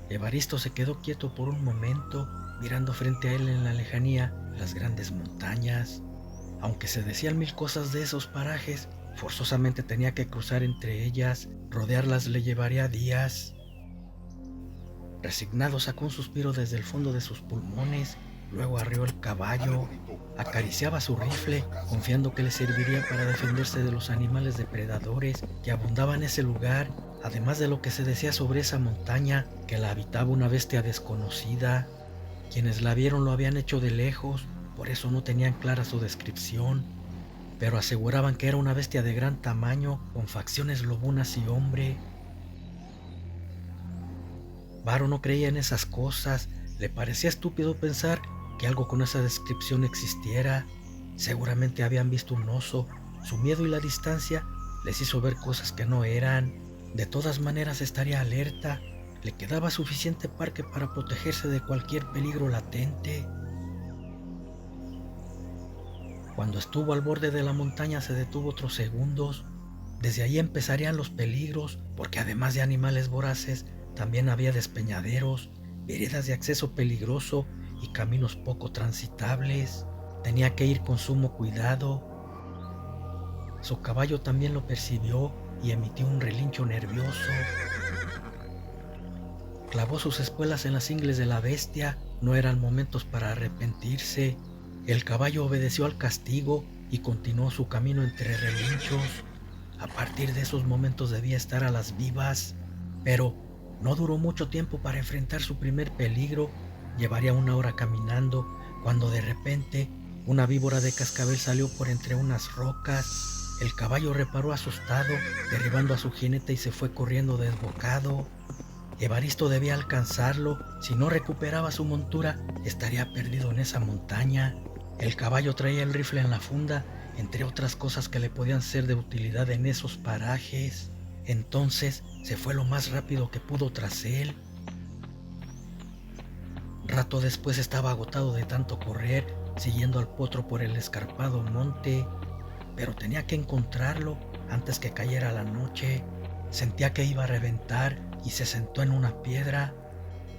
Evaristo se quedó quieto por un momento, mirando frente a él en la lejanía las grandes montañas. Aunque se decían mil cosas de esos parajes, forzosamente tenía que cruzar entre ellas. Rodearlas le llevaría días. Resignado sacó un suspiro desde el fondo de sus pulmones, luego arreó el caballo, acariciaba su rifle, confiando que le serviría para defenderse de los animales depredadores que abundaban en ese lugar, además de lo que se decía sobre esa montaña, que la habitaba una bestia desconocida. Quienes la vieron lo habían hecho de lejos, por eso no tenían clara su descripción, pero aseguraban que era una bestia de gran tamaño, con facciones lobunas y hombre. Varo no creía en esas cosas, le parecía estúpido pensar que algo con esa descripción existiera. Seguramente habían visto un oso, su miedo y la distancia les hizo ver cosas que no eran. De todas maneras estaría alerta, le quedaba suficiente parque para protegerse de cualquier peligro latente. Cuando estuvo al borde de la montaña se detuvo otros segundos. Desde ahí empezarían los peligros, porque además de animales voraces, también había despeñaderos, veredas de acceso peligroso y caminos poco transitables. Tenía que ir con sumo cuidado. Su caballo también lo percibió y emitió un relincho nervioso. Clavó sus espuelas en las ingles de la bestia. No eran momentos para arrepentirse. El caballo obedeció al castigo y continuó su camino entre relinchos. A partir de esos momentos debía estar a las vivas, pero no duró mucho tiempo para enfrentar su primer peligro. Llevaría una hora caminando cuando de repente una víbora de cascabel salió por entre unas rocas. El caballo reparó asustado, derribando a su jinete y se fue corriendo desbocado. Evaristo debía alcanzarlo. Si no recuperaba su montura, estaría perdido en esa montaña. El caballo traía el rifle en la funda, entre otras cosas que le podían ser de utilidad en esos parajes. Entonces se fue lo más rápido que pudo tras él. Rato después estaba agotado de tanto correr, siguiendo al potro por el escarpado monte, pero tenía que encontrarlo antes que cayera la noche. Sentía que iba a reventar y se sentó en una piedra.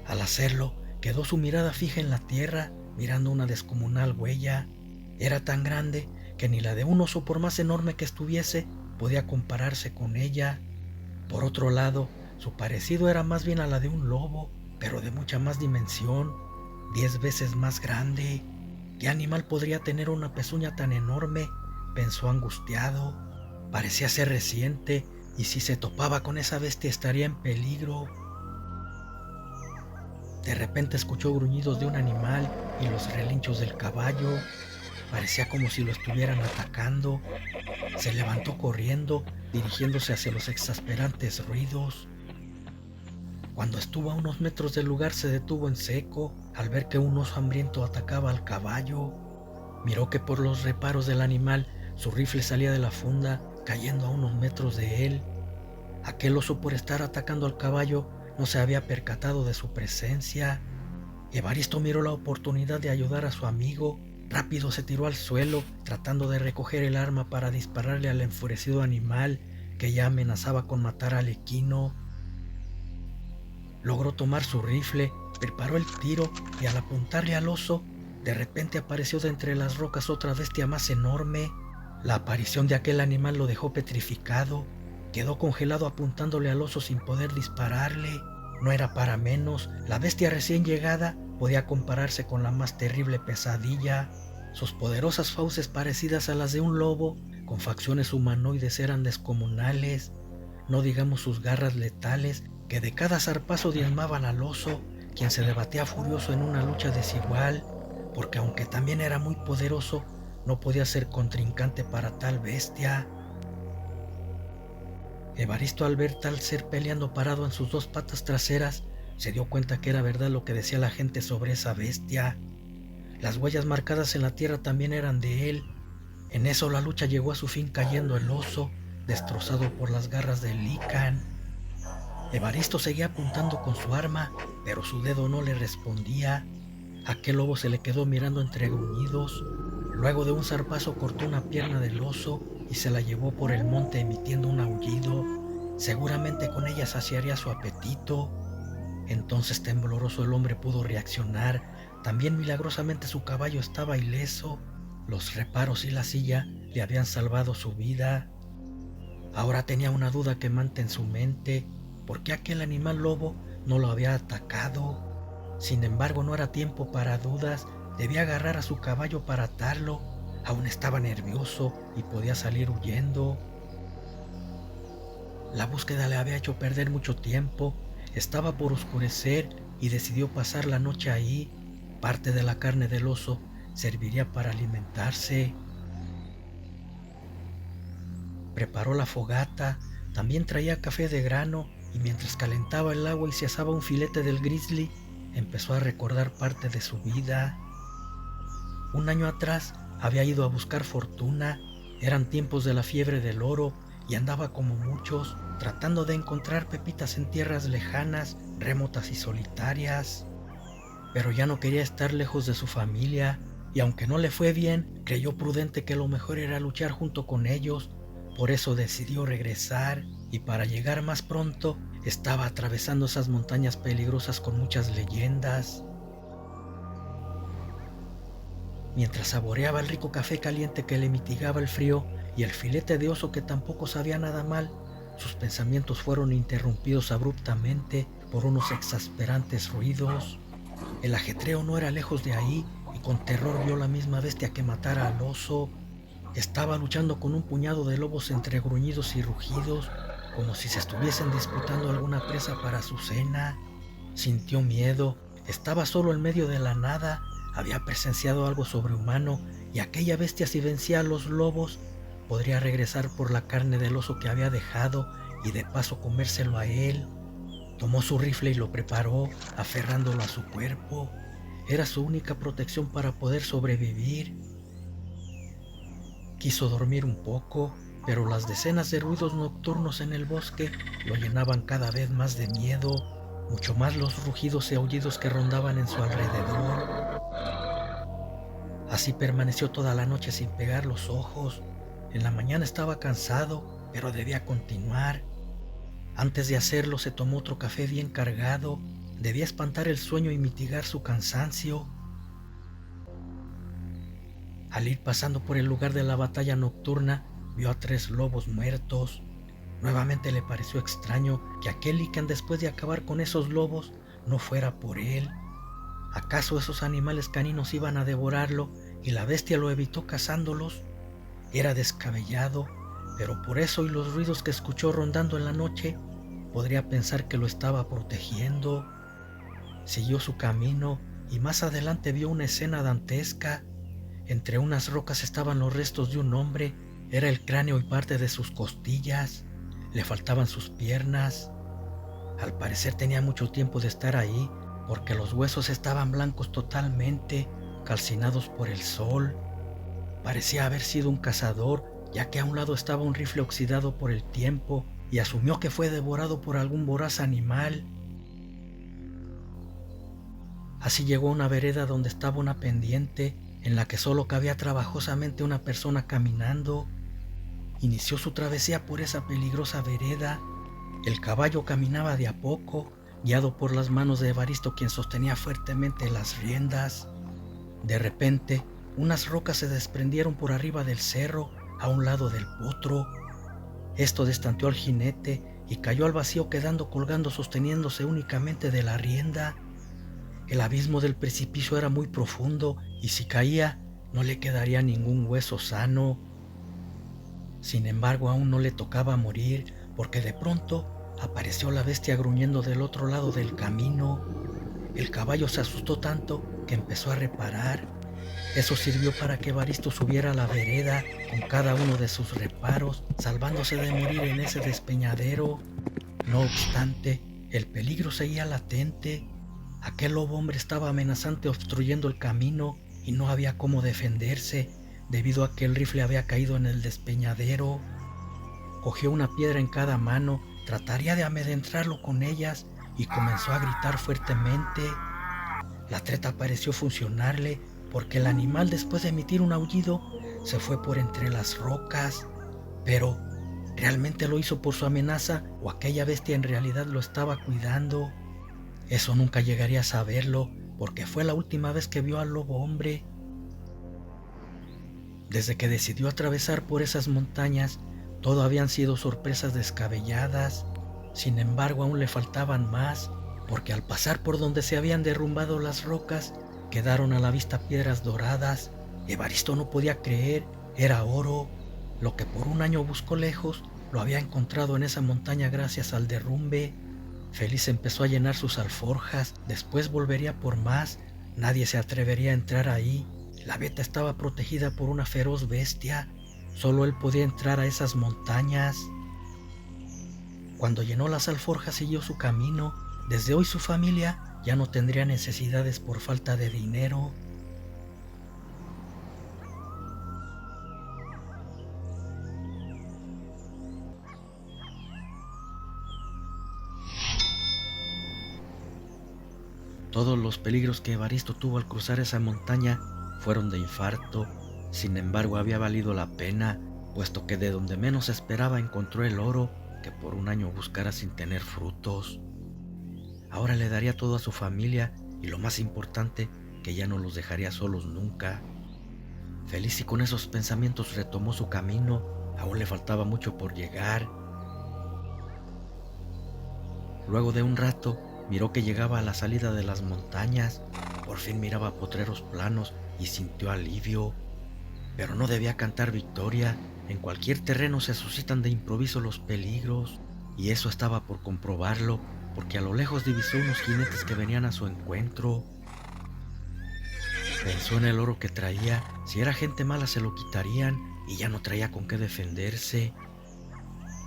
Al hacerlo, quedó su mirada fija en la tierra, mirando una descomunal huella. Era tan grande que ni la de un oso, por más enorme que estuviese, podía compararse con ella. Por otro lado, su parecido era más bien a la de un lobo, pero de mucha más dimensión, 10 veces más grande. ¿Qué animal podría tener una pezuña tan enorme?, pensó angustiado. Parecía ser reciente, y si se topaba con esa bestia estaría en peligro. De repente escuchó gruñidos de un animal y los relinchos del caballo. Parecía como si lo estuvieran atacando. Se levantó corriendo, dirigiéndose hacia los exasperantes ruidos. Cuando estuvo a unos metros del lugar se detuvo en seco al ver que un oso hambriento atacaba al caballo. Miró que por los reparos del animal su rifle salía de la funda, cayendo a unos metros de él. Aquel oso, por estar atacando al caballo, no se había percatado de su presencia. Evaristo miró la oportunidad de ayudar a su amigo. Rápido se tiró al suelo, tratando de recoger el arma para dispararle al enfurecido animal que ya amenazaba con matar al equino. Logró tomar su rifle, preparó el tiro y al apuntarle al oso, de repente apareció de entre las rocas otra bestia más enorme. La aparición de aquel animal lo dejó petrificado. Quedó congelado apuntándole al oso sin poder dispararle. No era para menos, la bestia recién llegada podía compararse con la más terrible pesadilla. Sus poderosas fauces, parecidas a las de un lobo, con facciones humanoides, eran descomunales. No digamos sus garras letales, que de cada zarpazo diezmaban al oso, quien se debatía furioso en una lucha desigual, porque aunque también era muy poderoso, no podía ser contrincante para tal bestia. Evaristo, al ver tal ser peleando parado en sus dos patas traseras, se dio cuenta que era verdad lo que decía la gente sobre esa bestia. Las huellas marcadas en la tierra también eran de él. En eso la lucha llegó a su fin, cayendo el oso, destrozado por las garras del lícan. Evaristo seguía apuntando con su arma, pero su dedo no le respondía. Aquel lobo se le quedó mirando entre gruñidos. Luego de un zarpazo cortó una pierna del oso y se la llevó por el monte emitiendo un aullido. Seguramente con ella saciaría su apetito. Entonces tembloroso el hombre pudo reaccionar. También milagrosamente su caballo estaba ileso. Los reparos y la silla le habían salvado su vida. Ahora tenía una duda quemante en su mente. ¿Por qué aquel animal lobo no lo había atacado? Sin embargo, no era tiempo para dudas. Debía agarrar a su caballo para atarlo. Aún estaba nervioso y podía salir huyendo. La búsqueda le había hecho perder mucho tiempo. Estaba por oscurecer y decidió pasar la noche ahí. Parte de la carne del oso serviría para alimentarse. Preparó la fogata, también traía café de grano, y mientras calentaba el agua y se asaba un filete del grizzly, empezó a recordar parte de su vida. Un año atrás había ido a buscar fortuna. Eran tiempos de la fiebre del oro y andaba como muchos, tratando de encontrar pepitas en tierras lejanas, remotas y solitarias. Pero ya no quería estar lejos de su familia, y aunque no le fue bien, creyó prudente que lo mejor era luchar junto con ellos. Por eso decidió regresar, y para llegar más pronto estaba atravesando esas montañas peligrosas con muchas leyendas. Mientras saboreaba el rico café caliente que le mitigaba el frío y el filete de oso que tampoco sabía nada mal, sus pensamientos fueron interrumpidos abruptamente por unos exasperantes ruidos. El ajetreo no era lejos de ahí, y con terror vio la misma bestia que matara al oso. Estaba luchando con un puñado de lobos entre gruñidos y rugidos, como si se estuviesen disputando alguna presa para su cena. Sintió miedo. Estaba solo en medio de la nada. Había presenciado algo sobrehumano, y aquella bestia, si vencía a los lobos, podría regresar por la carne del oso que había dejado y de paso comérselo a él. Tomó su rifle y lo preparó, aferrándolo a su cuerpo. Era su única protección para poder sobrevivir. Quiso dormir un poco, pero las decenas de ruidos nocturnos en el bosque lo llenaban cada vez más de miedo, mucho más los rugidos y aullidos que rondaban en su alrededor. Así permaneció toda la noche sin pegar los ojos. En la mañana estaba cansado, pero debía continuar. Antes de hacerlo se tomó otro café bien cargado. Debía espantar el sueño y mitigar su cansancio. Al ir pasando por el lugar de la batalla nocturna, vio a 3 lobos muertos. Nuevamente le pareció extraño que aquel líquen, después de acabar con esos lobos, no fuera por él. ¿Acaso esos animales caninos iban a devorarlo y la bestia lo evitó cazándolos? Era descabellado, pero por eso y los ruidos que escuchó rondando en la noche, podría pensar que lo estaba protegiendo. Siguió su camino y más adelante vio una escena dantesca. Entre unas rocas estaban los restos de un hombre. Era el cráneo y parte de sus costillas. Le faltaban sus piernas. Al parecer tenía mucho tiempo de estar ahí, porque los huesos estaban blancos totalmente, calcinados por el sol. Parecía haber sido un cazador, ya que a un lado estaba un rifle oxidado por el tiempo, y asumió que fue devorado por algún voraz animal. Así llegó a una vereda donde estaba una pendiente, en la que solo cabía trabajosamente una persona caminando. Inició su travesía por esa peligrosa vereda. El caballo caminaba de a poco, guiado por las manos de Evaristo, quien sostenía fuertemente las riendas. De repente, unas rocas se desprendieron por arriba del cerro, a un lado del potro. Esto destanteó al jinete y cayó al vacío, quedando colgando sosteniéndose únicamente de la rienda. El abismo del precipicio era muy profundo y si caía no le quedaría ningún hueso sano. Sin embargo, aún no le tocaba morir, porque de pronto apareció la bestia gruñendo del otro lado del camino. El caballo se asustó tanto que empezó a reparar. Eso sirvió para que Evaristo subiera a la vereda con cada uno de sus reparos, salvándose de morir en ese despeñadero. No obstante, el peligro seguía latente. Aquel lobo hombre estaba amenazante, obstruyendo el camino, y no había cómo defenderse, debido a que el rifle había caído en el despeñadero. Cogió una piedra en cada mano, trataría de amedrentarlo con ellas, y comenzó a gritar fuertemente. La treta pareció funcionarle, porque el animal, después de emitir un aullido, se fue por entre las rocas. Pero, ¿realmente lo hizo por su amenaza o aquella bestia en realidad lo estaba cuidando? Eso nunca llegaría a saberlo, porque fue la última vez que vio al lobo hombre. Desde que decidió atravesar por esas montañas, todo habían sido sorpresas descabelladas. Sin embargo, aún le faltaban más, porque al pasar por donde se habían derrumbado las rocas, quedaron a la vista piedras doradas. Evaristo no podía creer, era oro. Lo que por un año buscó lejos, lo había encontrado en esa montaña gracias al derrumbe. Feliz empezó a llenar sus alforjas, después volvería por más. Nadie se atrevería a entrar ahí. La veta estaba protegida por una feroz bestia. Solo él podía entrar a esas montañas. Cuando llenó las alforjas siguió su camino. Desde hoy su familia ya no tendría necesidades por falta de dinero. Todos los peligros que Evaristo tuvo al cruzar esa montaña fueron de infarto. Sin embargo, había valido la pena, puesto que de donde menos esperaba encontró el oro que por un año buscara sin tener frutos. Ahora le daría todo a su familia y lo más importante, que ya no los dejaría solos nunca. Feliz y con esos pensamientos retomó su camino. Aún le faltaba mucho por llegar. Luego de un rato, miró que llegaba a la salida de las montañas. Por fin miraba potreros planos y sintió alivio. Pero no debía cantar victoria. En cualquier terreno se suscitan de improviso los peligros. Y eso estaba por comprobarlo, porque a lo lejos divisó unos jinetes que venían a su encuentro. Pensó en el oro que traía. Si era gente mala se lo quitarían y ya no traía con qué defenderse.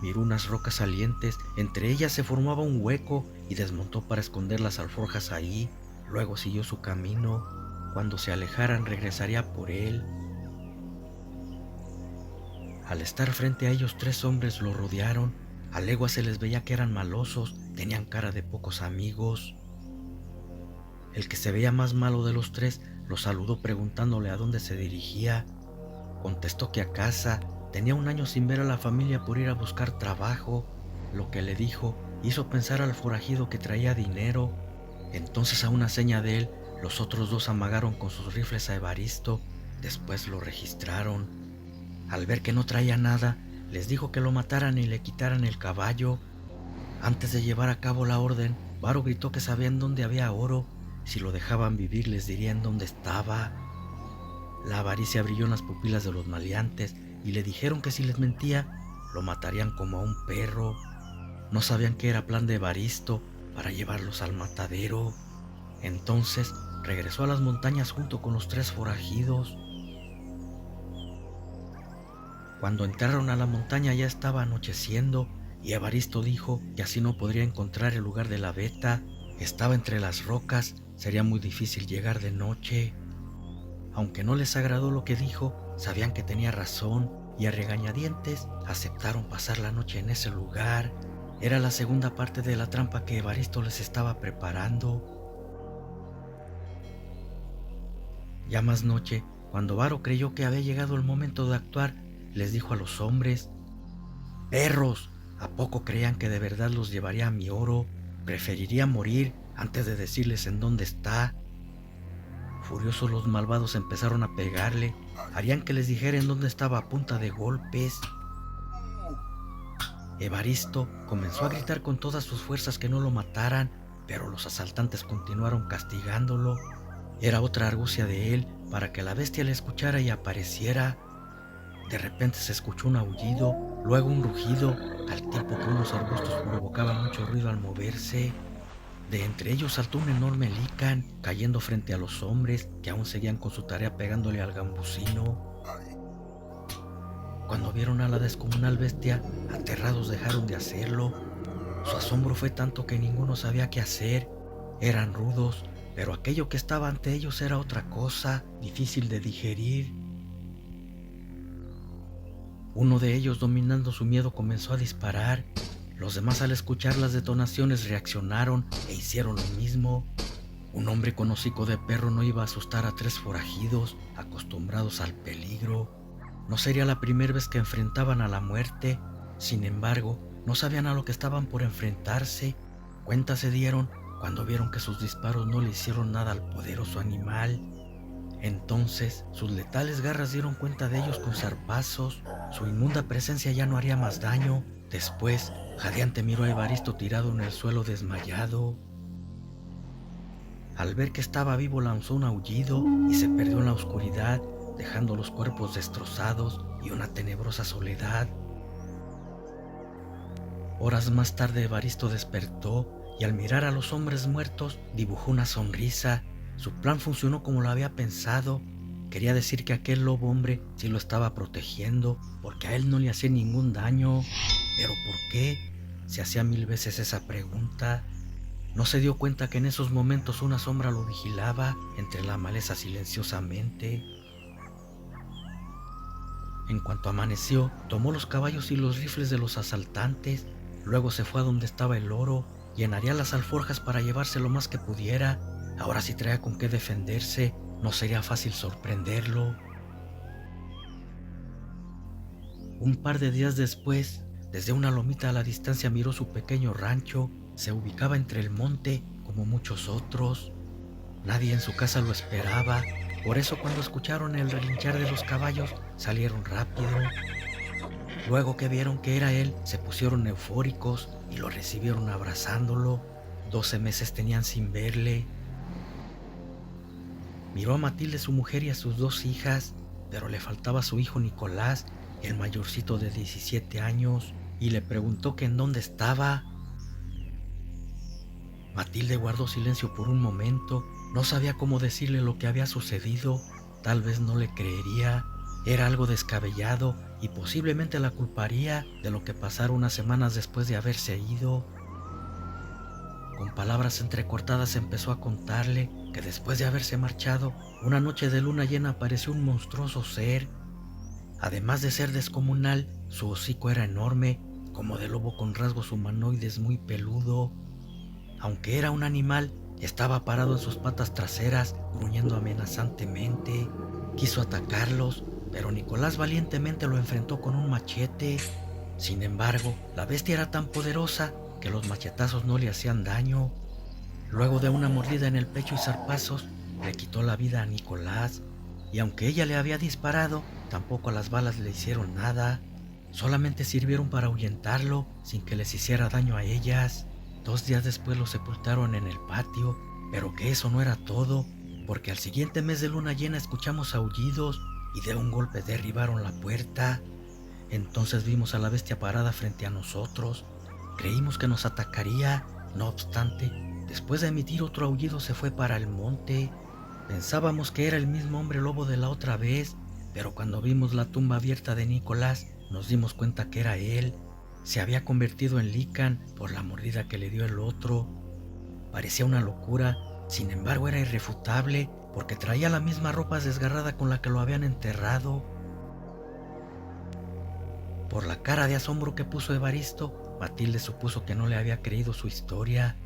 Miró unas rocas salientes, entre ellas se formaba un hueco y desmontó para esconder las alforjas ahí. Luego siguió su camino. Cuando se alejaran regresaría por él. Al estar frente a ellos, 3 hombres lo rodearon. A leguas se les veía que eran malosos, tenían cara de pocos amigos. El que se veía más malo de los 3 lo saludó preguntándole a dónde se dirigía. Contestó que a casa. Tenía un año sin ver a la familia por ir a buscar trabajo. Lo que le dijo hizo pensar al forajido que traía dinero. Entonces, a una seña de él, los otros 2 amagaron con sus rifles a Evaristo. Después lo registraron. Al ver que no traía nada, les dijo que lo mataran y le quitaran el caballo. Antes de llevar a cabo la orden, Varo gritó que sabían dónde había oro. Si lo dejaban vivir, les dirían dónde estaba. La avaricia brilló en las pupilas de los maleantes y le dijeron que si les mentía, lo matarían como a un perro. No sabían que era plan de Evaristo para llevarlos al matadero. Entonces regresó a las montañas junto con los 3 forajidos. Cuando entraron a la montaña ya estaba anocheciendo y Evaristo dijo que así no podría encontrar el lugar de la veta. Estaba entre las rocas, sería muy difícil llegar de noche. Aunque no les agradó lo que dijo, sabían que tenía razón y a regañadientes aceptaron pasar la noche en ese lugar. Era la segunda parte de la trampa que Evaristo les estaba preparando. Ya más noche, cuando Varo creyó que había llegado el momento de actuar, les dijo a los hombres: «Perros, ¿a poco creían que de verdad los llevaría a mi oro? Preferiría morir antes de decirles en dónde está». Furiosos los malvados empezaron a pegarle. Harían que les dijera en dónde estaba a punta de golpes. Evaristo comenzó a gritar con todas sus fuerzas que no lo mataran, pero los asaltantes continuaron castigándolo. Era otra argucia de él para que la bestia le escuchara y apareciera. De repente se escuchó un aullido, luego un rugido, al tiempo que unos arbustos provocaban mucho ruido al moverse. De entre ellos saltó un enorme licán, cayendo frente a los hombres, que aún seguían con su tarea pegándole al gambusino. Cuando vieron a la descomunal bestia, aterrados dejaron de hacerlo. Su asombro fue tanto que ninguno sabía qué hacer. Eran rudos, pero aquello que estaba ante ellos era otra cosa, difícil de digerir. Uno de ellos, dominando su miedo, comenzó a disparar. Los demás, al escuchar las detonaciones, reaccionaron e hicieron lo mismo. Un hombre con hocico de perro no iba a asustar a 3 forajidos acostumbrados al peligro. No sería la primera vez que enfrentaban a la muerte. Sin embargo, no sabían a lo que estaban por enfrentarse. Cuenta se dieron Cuando vieron que sus disparos no le hicieron nada al poderoso animal, entonces sus letales garras dieron cuenta de ellos con zarpazos. Su inmunda presencia ya no haría más daño. Después, jadeante miró a Evaristo tirado en el suelo desmayado. Al ver que estaba vivo lanzó un aullido y se perdió en la oscuridad, dejando los cuerpos destrozados y una tenebrosa soledad. Horas más tarde Evaristo despertó y al mirar a los hombres muertos dibujó una sonrisa. Su plan funcionó como lo había pensado. Quería decir que aquel lobo hombre sí lo estaba protegiendo, porque a él no le hacía ningún daño. ¿Pero por qué? Se hacía 1000 veces esa pregunta. No se dio cuenta que en esos momentos una sombra lo vigilaba entre la maleza silenciosamente. En cuanto amaneció, tomó los caballos y los rifles de los asaltantes. Luego se fue a donde estaba el oro, llenaría las alforjas para llevarse lo más que pudiera. Ahora sí traía con qué defenderse, no sería fácil sorprenderlo. Un par de días después, desde una lomita a la distancia miró su pequeño rancho. Se ubicaba entre el monte como muchos otros. Nadie en su casa lo esperaba, por eso cuando escucharon el relinchar de los caballos salieron rápido. Luego que vieron que era él, se pusieron eufóricos y lo recibieron abrazándolo. 12 meses tenían sin verle. Miró a Matilde, su mujer, y a sus 2 hijas, pero le faltaba su hijo Nicolás, el mayorcito de 17 años, y le preguntó que en dónde estaba. Matilde guardó silencio por un momento. No sabía cómo decirle lo que había sucedido. Tal vez no le creería. Era algo descabellado y posiblemente la culparía de lo que pasara unas semanas después de haberse ido. Con palabras entrecortadas empezó a contarle que después de haberse marchado, una noche de luna llena apareció un monstruoso ser. Además de ser descomunal, su hocico era enorme, como de lobo con rasgos humanoides muy peludo. Aunque era un animal, estaba parado en sus patas traseras, gruñendo amenazantemente. Quiso atacarlos, pero Nicolás valientemente lo enfrentó con un machete. Sin embargo, la bestia era tan poderosa que los machetazos no le hacían daño. Luego de una mordida en el pecho y zarpazos, le quitó la vida a Nicolás. Y aunque ella le había disparado, tampoco las balas le hicieron nada. Solamente sirvieron para ahuyentarlo sin que les hiciera daño a ellas. 2 días después lo sepultaron en el patio, pero que eso no era todo, porque al siguiente mes de luna llena escuchamos aullidos y de un golpe derribaron la puerta. Entonces vimos a la bestia parada frente a nosotros. Creímos que nos atacaría, no obstante, después de emitir otro aullido se fue para el monte. Pensábamos que era el mismo hombre lobo de la otra vez, pero cuando vimos la tumba abierta de Nicolás, nos dimos cuenta que era él. Se había convertido en Lican por la mordida que le dio el otro. Parecía una locura, sin embargo era irrefutable porque traía la misma ropa desgarrada con la que lo habían enterrado. Por la cara de asombro que puso Evaristo, Matilde supuso que no le había creído su historia,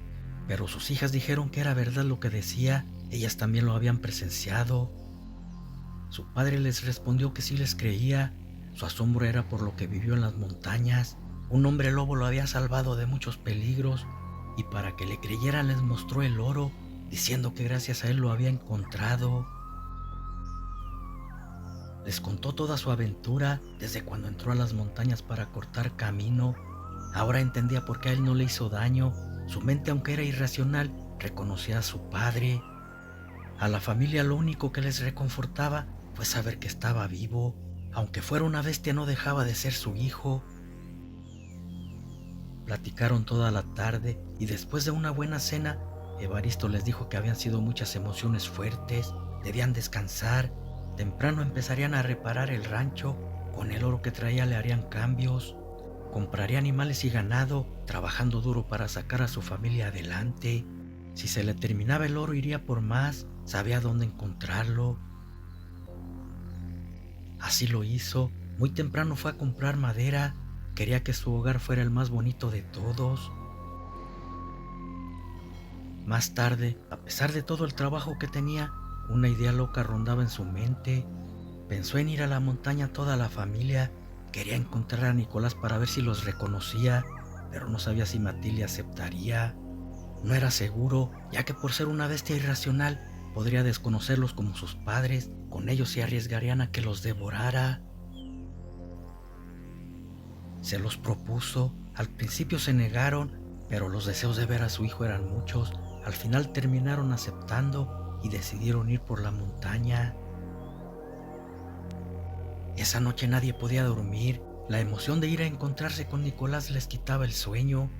pero sus hijas dijeron que era verdad lo que decía. Ellas también lo habían presenciado. Su padre les respondió que sí les creía. Su asombro era por lo que vivió en las montañas. Un hombre lobo lo había salvado de muchos peligros y para que le creyeran les mostró el oro, diciendo que gracias a él lo había encontrado. Les contó toda su aventura desde cuando entró a las montañas para cortar camino. Ahora entendía por qué a él no le hizo daño. Su mente, aunque era irracional, reconocía a su padre. A la familia lo único que les reconfortaba fue saber que estaba vivo. Aunque fuera una bestia, no dejaba de ser su hijo. Platicaron toda la tarde y después de una buena cena, Evaristo les dijo que habían sido muchas emociones fuertes, debían descansar, temprano empezarían a reparar el rancho, con el oro que traía le harían cambios, compraría animales y ganado, trabajando duro para sacar a su familia adelante. Si se le terminaba el oro iría por más, sabía dónde encontrarlo. Así lo hizo, muy temprano fue a comprar madera. Quería que su hogar fuera el más bonito de todos. Más tarde, a pesar de todo el trabajo que tenía, una idea loca rondaba en su mente. Pensó en ir a la montaña toda la familia. Quería encontrar a Nicolás para ver si los reconocía, pero no sabía si Matilde aceptaría. No era seguro, ya que por ser una bestia irracional, podría desconocerlos como sus padres, con ellos se arriesgarían a que los devorara. Se los propuso, al principio se negaron, pero los deseos de ver a su hijo eran muchos. Al final terminaron aceptando y decidieron ir por la montaña. Esa noche nadie podía dormir. La emoción de ir a encontrarse con Nicolás les quitaba el sueño.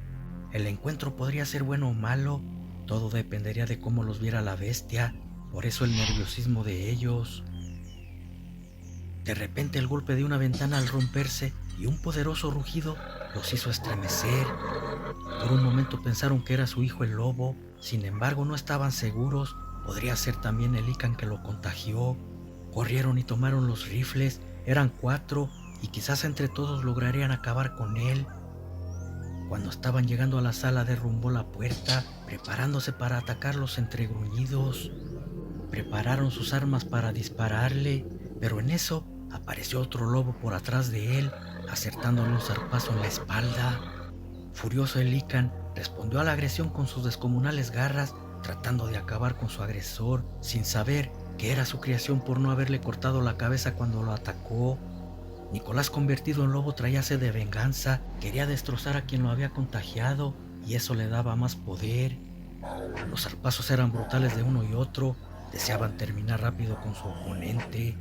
El encuentro podría ser bueno o malo, todo dependería de cómo los viera la bestia, por eso el nerviosismo de ellos. De repente el golpe de una ventana al romperse y un poderoso rugido los hizo estremecer. Por un momento pensaron que era su hijo el lobo, sin embargo no estaban seguros, podría ser también el Lican que lo contagió. Corrieron y tomaron los rifles, eran 4 y quizás entre todos lograrían acabar con él. Cuando estaban llegando a la sala derrumbó la puerta, preparándose para atacarlos entre gruñidos. Prepararon sus armas para dispararle, pero en eso apareció otro lobo por atrás de él, acertándole un zarpazo en la espalda. Furioso el Lican respondió a la agresión con sus descomunales garras, tratando de acabar con su agresor, sin saber que era su creación por no haberle cortado la cabeza cuando lo atacó. Nicolás, convertido en lobo, traía sed de venganza, quería destrozar a quien lo había contagiado y eso le daba más poder. Los zarpazos eran brutales de uno y otro, deseaban terminar rápido con su oponente.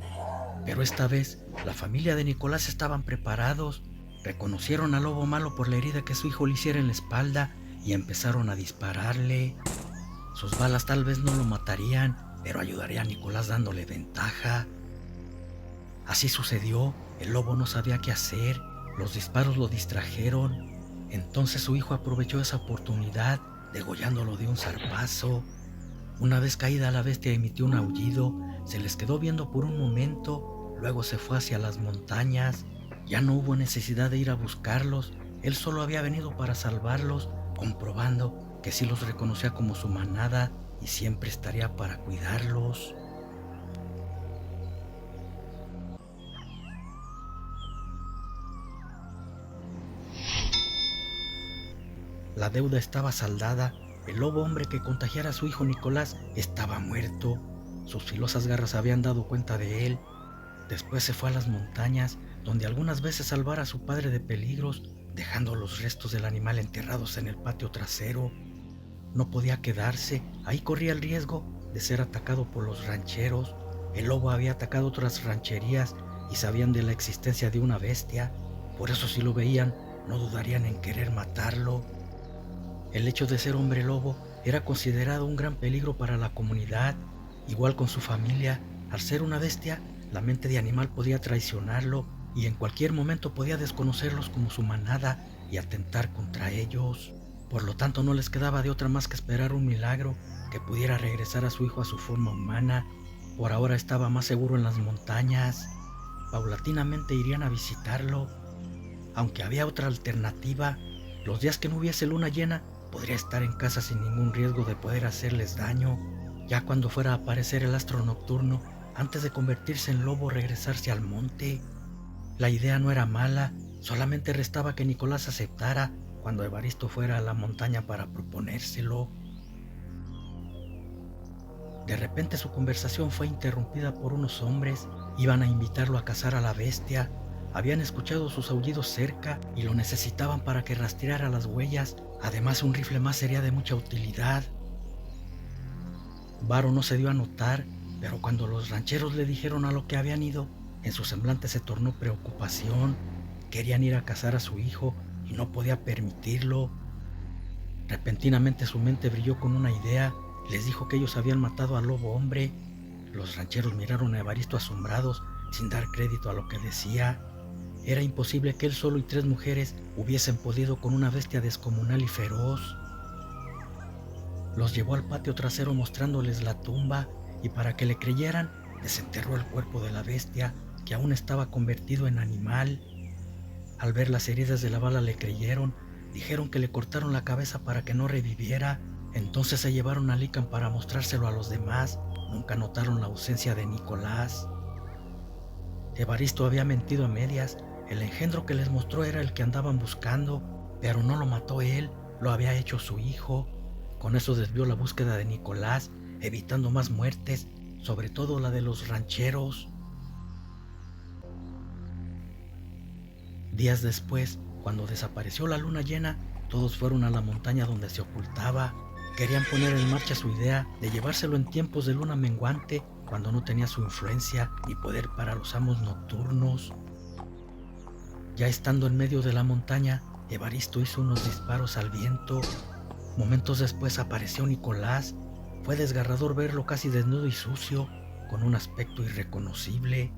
Pero esta vez, la familia de Nicolás estaban preparados, reconocieron al lobo malo por la herida que su hijo le hiciera en la espalda y empezaron a dispararle. Sus balas tal vez no lo matarían, pero ayudaría a Nicolás dándole ventaja. Así sucedió, el lobo no sabía qué hacer, los disparos lo distrajeron. Entonces su hijo aprovechó esa oportunidad, degollándolo de un zarpazo. Una vez caída la bestia emitió un aullido, se les quedó viendo por un momento, luego se fue hacia las montañas. Ya no hubo necesidad de ir a buscarlos, él solo había venido para salvarlos, comprobando que sí los reconocía como su manada y siempre estaría para cuidarlos. La deuda estaba saldada, el lobo hombre que contagiara a su hijo Nicolás estaba muerto, sus filosas garras habían dado cuenta de él. Después se fue a las montañas, donde algunas veces salvara a su padre de peligros, dejando los restos del animal enterrados en el patio trasero. No podía quedarse, ahí corría el riesgo de ser atacado por los rancheros. El lobo había atacado otras rancherías y sabían de la existencia de una bestia, por eso si lo veían, no dudarían en querer matarlo. El hecho de ser hombre lobo era considerado un gran peligro para la comunidad, igual con su familia. Al ser una bestia, la mente de animal podía traicionarlo y en cualquier momento podía desconocerlos como su manada y atentar contra ellos. Por lo tanto, no les quedaba de otra más que esperar un milagro que pudiera regresar a su hijo a su forma humana. Por ahora estaba más seguro en las montañas. Paulatinamente irían a visitarlo. Aunque había otra alternativa, los días que no hubiese luna llena, podría estar en casa sin ningún riesgo de poder hacerles daño. Ya cuando fuera a aparecer el astro nocturno, antes de convertirse en lobo, regresarse al monte. La idea no era mala, solamente restaba que Nicolás aceptara cuando Evaristo fuera a la montaña para proponérselo. De repente su conversación fue interrumpida por unos hombres. Iban a invitarlo a cazar a la bestia. Habían escuchado sus aullidos cerca y lo necesitaban para que rastreara las huellas. Además, un rifle más sería de mucha utilidad. Varo no se dio a notar, pero cuando los rancheros le dijeron a lo que habían ido, en su semblante se tornó preocupación. Querían ir a cazar a su hijo y no podía permitirlo. Repentinamente su mente brilló con una idea. Les dijo que ellos habían matado al lobo hombre. Los rancheros miraron a Evaristo asombrados, sin dar crédito a lo que decía. Era imposible que él solo y 3 mujeres hubiesen podido con una bestia descomunal y feroz. Los llevó al patio trasero mostrándoles la tumba y para que le creyeran, desenterró el cuerpo de la bestia que aún estaba convertido en animal. Al ver las heridas de la bala le creyeron, dijeron que le cortaron la cabeza para que no reviviera. Entonces se llevaron a Lican para mostrárselo a los demás. Nunca notaron la ausencia de Nicolás. Evaristo había mentido a medias. El engendro que les mostró era el que andaban buscando, pero no lo mató él, lo había hecho su hijo. Con eso desvió la búsqueda de Nicolás, evitando más muertes, sobre todo la de los rancheros. Días después, cuando desapareció la luna llena, todos fueron a la montaña donde se ocultaba. Querían poner en marcha su idea de llevárselo en tiempos de luna menguante, cuando no tenía su influencia y poder para los amos nocturnos. Ya estando en medio de la montaña, Evaristo hizo unos disparos al viento. Momentos después apareció Nicolás. Fue desgarrador verlo casi desnudo y sucio, con un aspecto irreconocible.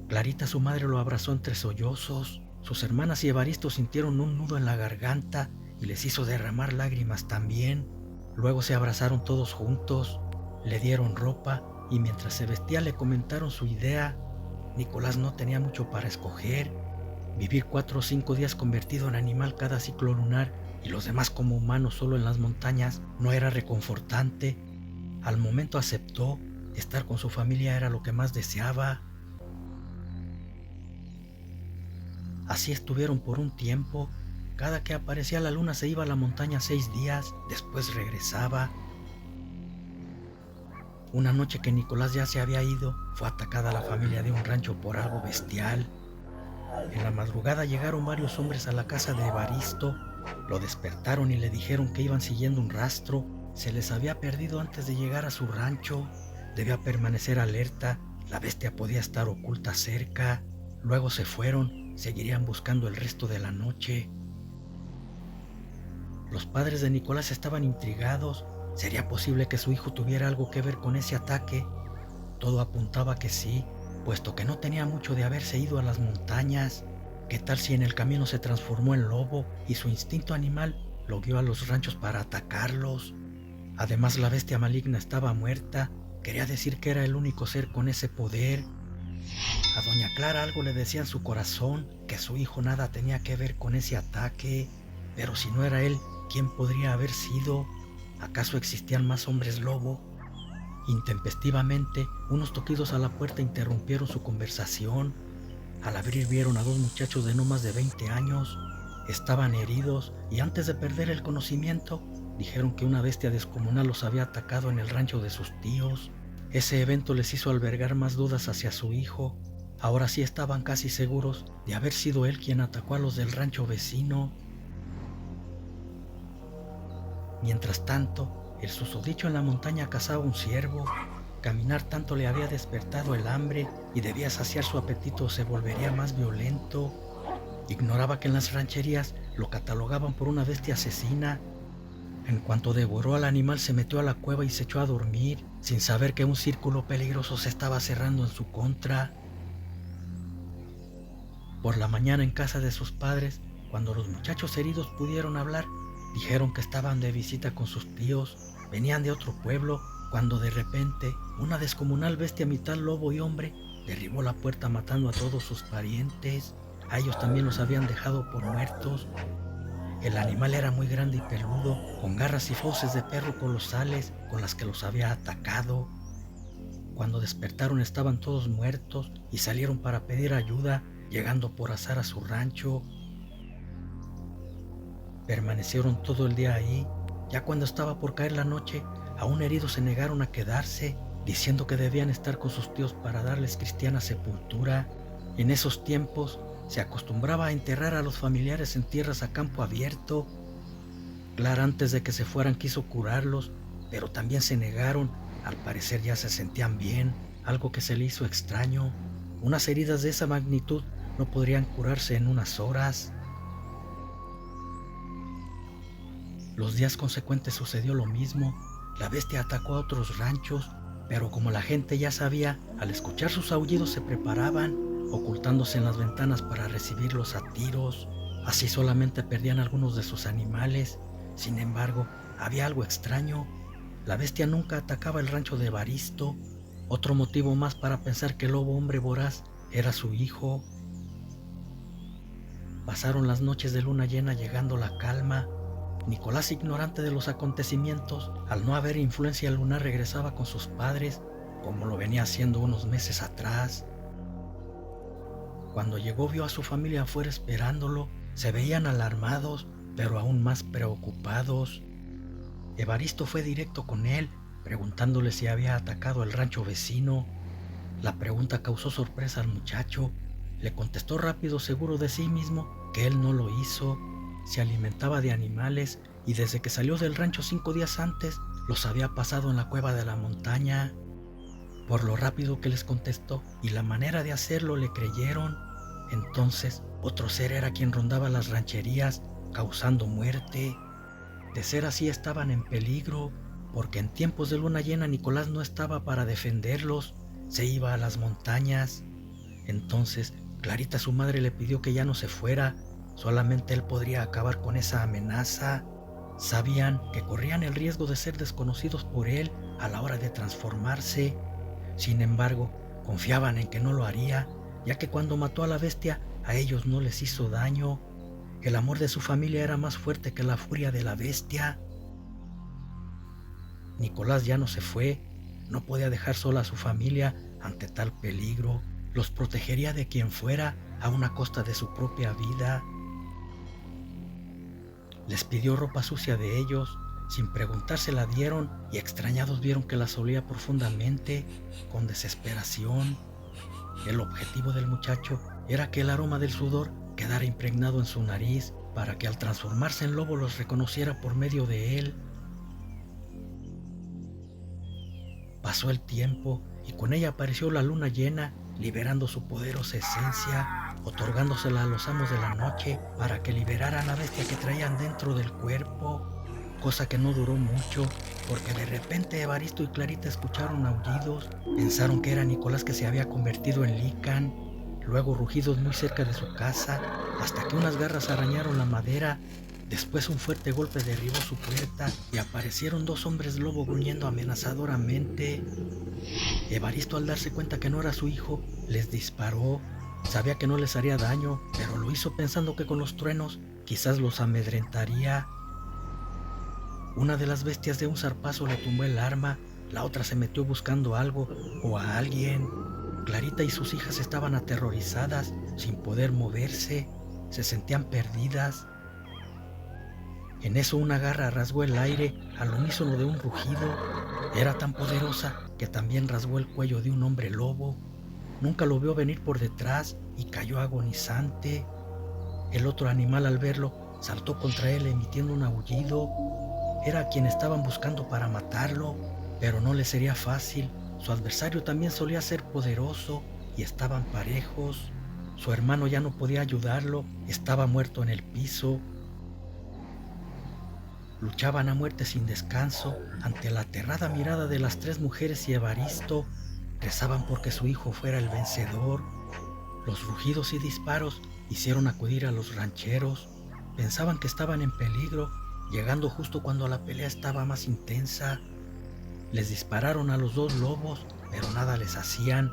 Clarita, su madre, lo abrazó entre sollozos. Sus hermanas y Evaristo sintieron un nudo en la garganta y les hizo derramar lágrimas también. Luego se abrazaron todos juntos, le dieron ropa y mientras se vestía le comentaron su idea. Nicolás no tenía mucho para escoger. Vivir 4 o 5 días convertido en animal cada ciclo lunar y los demás como humanos solo en las montañas no era reconfortante. Al momento aceptó. Estar con su familia era lo que más deseaba. Así estuvieron por un tiempo. Cada que aparecía la luna se iba a la montaña 6 días, después regresaba. Una noche que Nicolás ya se había ido, fue atacada la familia de un rancho por algo bestial. En la madrugada llegaron varios hombres a la casa de Evaristo. Lo despertaron y le dijeron que iban siguiendo un rastro. Se les había perdido antes de llegar a su rancho. Debía permanecer alerta. La bestia podía estar oculta cerca. Luego se fueron. Seguirían buscando el resto de la noche. Los padres de Nicolás estaban intrigados. ¿Sería posible que su hijo tuviera algo que ver con ese ataque? Todo apuntaba que sí, puesto que no tenía mucho de haberse ido a las montañas. ¿Qué tal si en el camino se transformó en lobo y su instinto animal lo guió a los ranchos para atacarlos? Además, la bestia maligna estaba muerta. Quería decir que era el único ser con ese poder. A doña Clara algo le decía en su corazón, que su hijo nada tenía que ver con ese ataque. Pero si no era él, ¿quién podría haber sido? ¿Acaso existían más hombres lobo? Intempestivamente, unos toquidos a la puerta interrumpieron su conversación. Al abrir vieron a 2 muchachos de no más de 20 años. Estaban heridos y antes de perder el conocimiento, dijeron que una bestia descomunal los había atacado en el rancho de sus tíos. Ese evento les hizo albergar más dudas hacia su hijo. Ahora sí estaban casi seguros de haber sido él quien atacó a los del rancho vecino. Mientras tanto, el susodicho en la montaña cazaba un ciervo. Caminar tanto le había despertado el hambre y debía saciar su apetito o se volvería más violento. Ignoraba que en las rancherías lo catalogaban por una bestia asesina. En cuanto devoró al animal se metió a la cueva y se echó a dormir, sin saber que un círculo peligroso se estaba cerrando en su contra. Por la mañana en casa de sus padres, cuando los muchachos heridos pudieron hablar, dijeron que estaban de visita con sus tíos, venían de otro pueblo, cuando de repente una descomunal bestia mitad lobo y hombre derribó la puerta matando a todos sus parientes. A ellos también los habían dejado por muertos. El animal era muy grande y peludo, con garras y fauces de perro colosales con las que los había atacado. Cuando despertaron estaban todos muertos y salieron para pedir ayuda, llegando por azar a su rancho. Permanecieron todo el día ahí. Ya cuando estaba por caer la noche, aún heridos se negaron a quedarse, diciendo que debían estar con sus tíos para darles cristiana sepultura. En esos tiempos se acostumbraba a enterrar a los familiares en tierras a campo abierto. Clara antes de que se fueran quiso curarlos, pero también se negaron. Al parecer ya se sentían bien, algo que se le hizo extraño. Unas heridas de esa magnitud no podrían curarse en unas horas. Los días consecuentes sucedió lo mismo. La bestia atacó a otros ranchos, pero como la gente ya sabía, al escuchar sus aullidos se preparaban, ocultándose en las ventanas para recibirlos a tiros. Así solamente perdían algunos de sus animales. Sin embargo, había algo extraño. La bestia nunca atacaba el rancho de Evaristo. Otro motivo más para pensar que el lobo hombre voraz era su hijo. Pasaron las noches de luna llena llegando la calma. Nicolás, ignorante de los acontecimientos, al no haber influencia lunar, regresaba con sus padres, como lo venía haciendo unos meses atrás. Cuando llegó vio a su familia afuera esperándolo. Se veían alarmados, pero aún más preocupados. Evaristo fue directo con él, preguntándole si había atacado el rancho vecino. La pregunta causó sorpresa al muchacho. Le contestó rápido, seguro de sí mismo, que él no lo hizo. Se alimentaba de animales y desde que salió del rancho 5 días antes los había pasado en la cueva de la montaña. Por lo rápido que les contestó y la manera de hacerlo le creyeron. Entonces otro ser era quien rondaba las rancherías causando muerte. De ser así estaban en peligro, porque en tiempos de luna llena Nicolás no estaba para defenderlos, se iba a las montañas. Entonces Clarita, su madre, le pidió que ya no se fuera, solamente él podría acabar con esa amenaza. Sabían que corrían el riesgo de ser desconocidos por él a la hora de transformarse. Sin embargo, confiaban en que no lo haría, ya que cuando mató a la bestia a ellos no les hizo daño. El amor de su familia era más fuerte que la furia de la bestia. Nicolás ya no se fue, no podía dejar sola a su familia ante tal peligro. Los protegería de quien fuera, a una costa de su propia vida. Les pidió ropa sucia de ellos, sin preguntar se la dieron y extrañados vieron que la olía profundamente, con desesperación. El objetivo del muchacho era que el aroma del sudor quedara impregnado en su nariz para que al transformarse en lobo los reconociera por medio de él. Pasó el tiempo y con ella apareció la luna llena, liberando su poderosa esencia, otorgándosela a los amos de la noche para que liberaran a la bestia que traían dentro del cuerpo, cosa que no duró mucho, porque de repente Evaristo y Clarita escucharon aullidos, pensaron que era Nicolás que se había convertido en Lican, luego rugidos muy cerca de su casa, hasta que unas garras arañaron la madera. Después un fuerte golpe derribó su puerta y aparecieron 2 hombres lobo gruñendo amenazadoramente. Evaristo, al darse cuenta que no era su hijo, les disparó. Sabía que no les haría daño, pero lo hizo pensando que con los truenos quizás los amedrentaría. Una de las bestias de un zarpazo le tumbó el arma, la otra se metió buscando algo o a alguien. Clarita y sus hijas estaban aterrorizadas, sin poder moverse, se sentían perdidas. En eso una garra rasgó el aire al unísono de un rugido. Era tan poderosa que también rasgó el cuello de un hombre lobo. Nunca lo vio venir por detrás y cayó agonizante. El otro animal, al verlo, saltó contra él emitiendo un aullido. Era a quien estaban buscando para matarlo, pero no le sería fácil. Su adversario también solía ser poderoso y estaban parejos. Su hermano ya no podía ayudarlo, estaba muerto en el piso. Luchaban a muerte sin descanso ante la aterrada mirada de las 3 mujeres y Evaristo. Rezaban porque su hijo fuera el vencedor. Los rugidos y disparos hicieron acudir a los rancheros. Pensaban que estaban en peligro, llegando justo cuando la pelea estaba más intensa. Les dispararon a los 2 lobos, pero nada les hacían.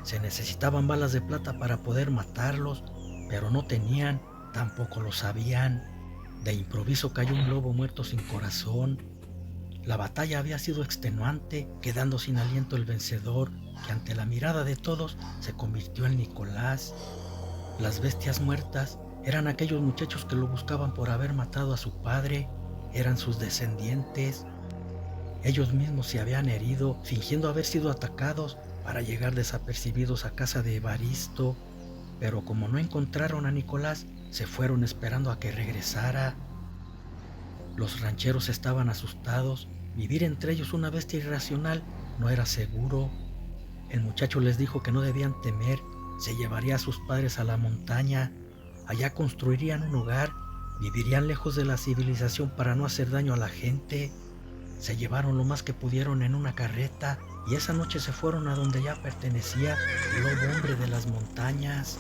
Se necesitaban balas de plata para poder matarlos, pero no tenían, tampoco lo sabían. De improviso cayó un lobo muerto sin corazón. La batalla había sido extenuante, quedando sin aliento el vencedor, que ante la mirada de todos se convirtió en Nicolás. Las bestias muertas eran aquellos muchachos que lo buscaban por haber matado a su padre, eran sus descendientes. Ellos mismos se habían herido, fingiendo haber sido atacados para llegar desapercibidos a casa de Evaristo, pero como no encontraron a Nicolás, se fueron esperando a que regresara. Los rancheros estaban asustados. Vivir entre ellos una bestia irracional no era seguro. El muchacho les dijo que no debían temer, se llevaría a sus padres a la montaña. Allá construirían un hogar, vivirían lejos de la civilización para no hacer daño a la gente. Se llevaron lo más que pudieron en una carreta y esa noche se fueron a donde ya pertenecía el lobo hombre de las montañas.